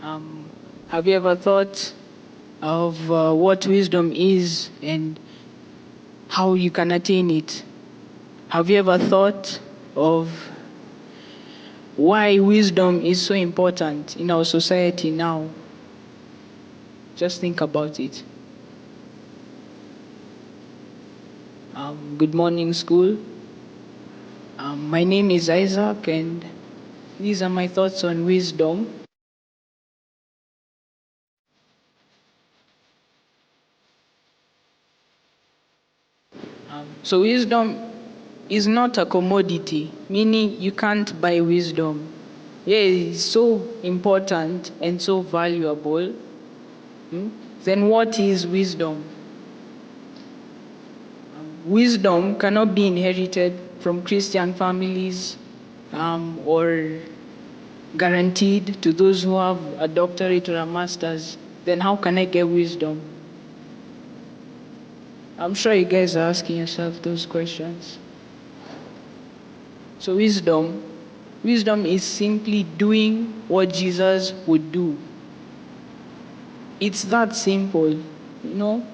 Um, have you ever thought of what wisdom is and how you can attain it? Have you ever thought of why wisdom is so important in our society now? Just think about it. Good morning, school. My name is Isaac, and these are my thoughts on wisdom. So wisdom is not a commodity, meaning you can't buy wisdom. Yeah, it's so important and so valuable. Then what is wisdom? Wisdom cannot be inherited from Christian families or guaranteed to those who have a doctorate or a master's. Then how can I get wisdom? I'm sure you guys are asking yourself those questions. So wisdom is simply doing what Jesus would do. It's that simple, you know.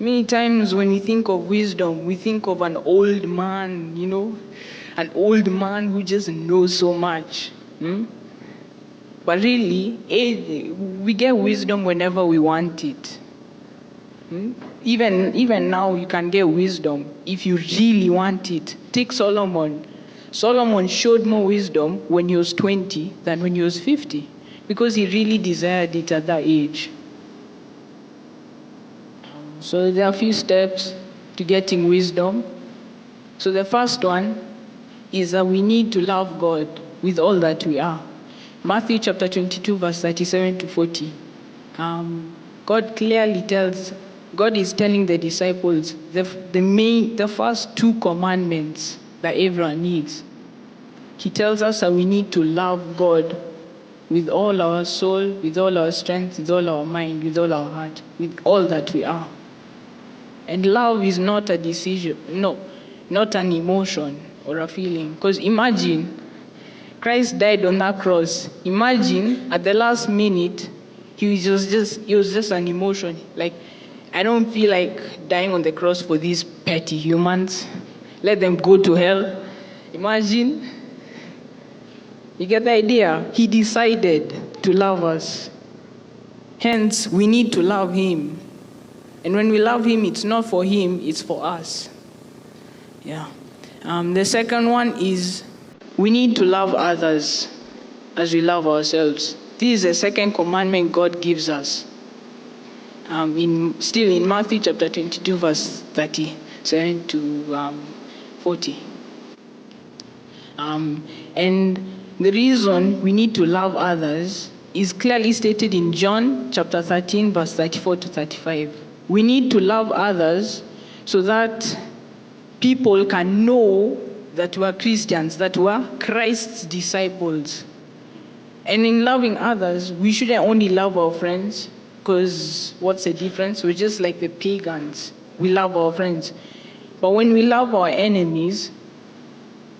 Many times when we think of wisdom, we think of an old man, an old man who just knows so much. But really, we get wisdom whenever we want it. Even now, you can get wisdom if you really want it. Take Solomon. Solomon showed more wisdom when he was 20 than when he was 50 because he really desired it at that age. So there are a few steps to getting wisdom. So the first one is that we need to love God with all that we are. Matthew chapter 22, verse 37 to 40. God is telling the disciples the first two commandments that everyone needs. He tells us that we need to love God with all our soul, with all our strength, with all our mind, with all our heart, with all that we are. And love is not a decision, no, not an emotion or a feeling. Because imagine, Christ died on that cross. Imagine at the last minute, he was just an emotion. Like, I don't feel like dying on the cross for these petty humans. Let them go to hell. Imagine. You get the idea? He decided to love us. Hence, we need to love him. And when we love him, it's not for him, it's for us. Yeah. The second one is we need to love others as we love ourselves. This is the second commandment God gives us. Still in Matthew chapter 22, verse 37 to 40. And the reason we need to love others is clearly stated in John chapter 13, verse 34 to 35. We need to love others so that people can know that we are Christians, that we are Christ's disciples. And in loving others, we shouldn't only love our friends, because what's the difference? We're just like the pagans. We love our friends. But when we love our enemies,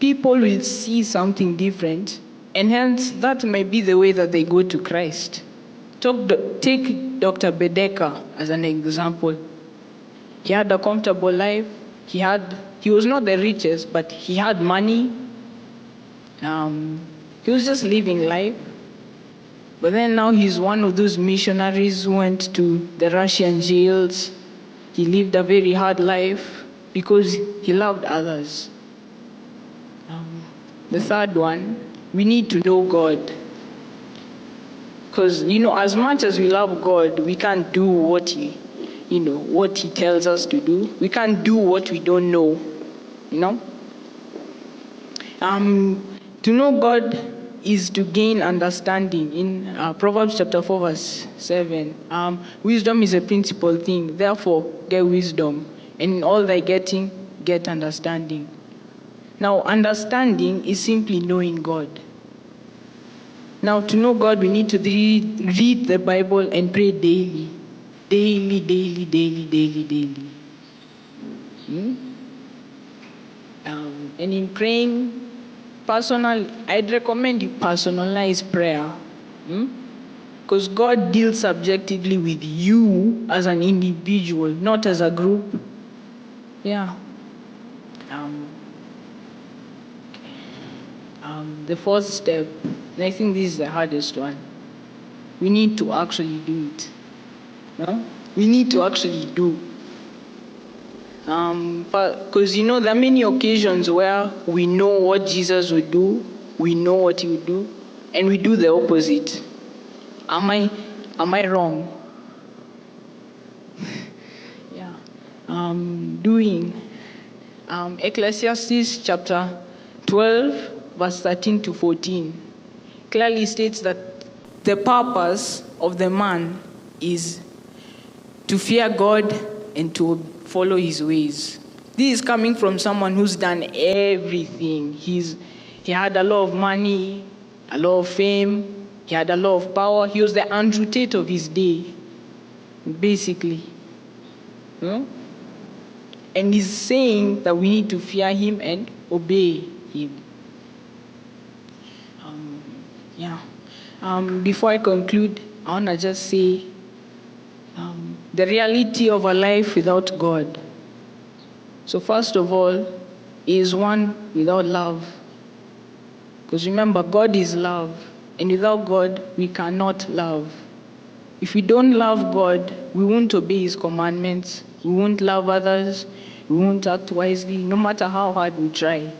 people will see something different, and hence that may be the way that they go to Christ. Take Dr. Bedeka as an example. He had a comfortable life. He was not the richest, but he had money. He was just living life. But then now he's one of those missionaries who went to the Russian jails. He lived a very hard life because he loved others. The third one, we need to know God. Because, as much as we love God, we can't do what He tells us to do. We can't do what we don't know, To know God is to gain understanding. In Proverbs chapter 4, verse 7, wisdom is a principal thing. Therefore, get wisdom. And in all thy getting, get understanding. Now, understanding is simply knowing God. Now, to know God, we need to read the Bible and pray daily. Daily, daily, daily, daily, daily. And in praying, I'd recommend you personalize prayer. Because God deals subjectively with you as an individual, not as a group. Yeah. The fourth step, and I think this is the hardest one, we need to actually do it. No? We need to actually do. Because there are many occasions where we know what Jesus would do, we know what he would do, and we do the opposite. Am I wrong? Yeah. Doing. Ecclesiastes chapter 12, verse 13 to 14, clearly states that the purpose of the man is to fear God and to follow his ways. This is coming from someone who's done everything. He had a lot of money, a lot of fame, he had a lot of power. He was the Andrew Tate of his day, basically. And he's saying that we need to fear him and obey him. Before I conclude, I want to just say the reality of a life without God. So first of all, is one without love. Because remember, God is love. And without God, we cannot love. If we don't love God, we won't obey his commandments. We won't love others. We won't act wisely, no matter how hard we try.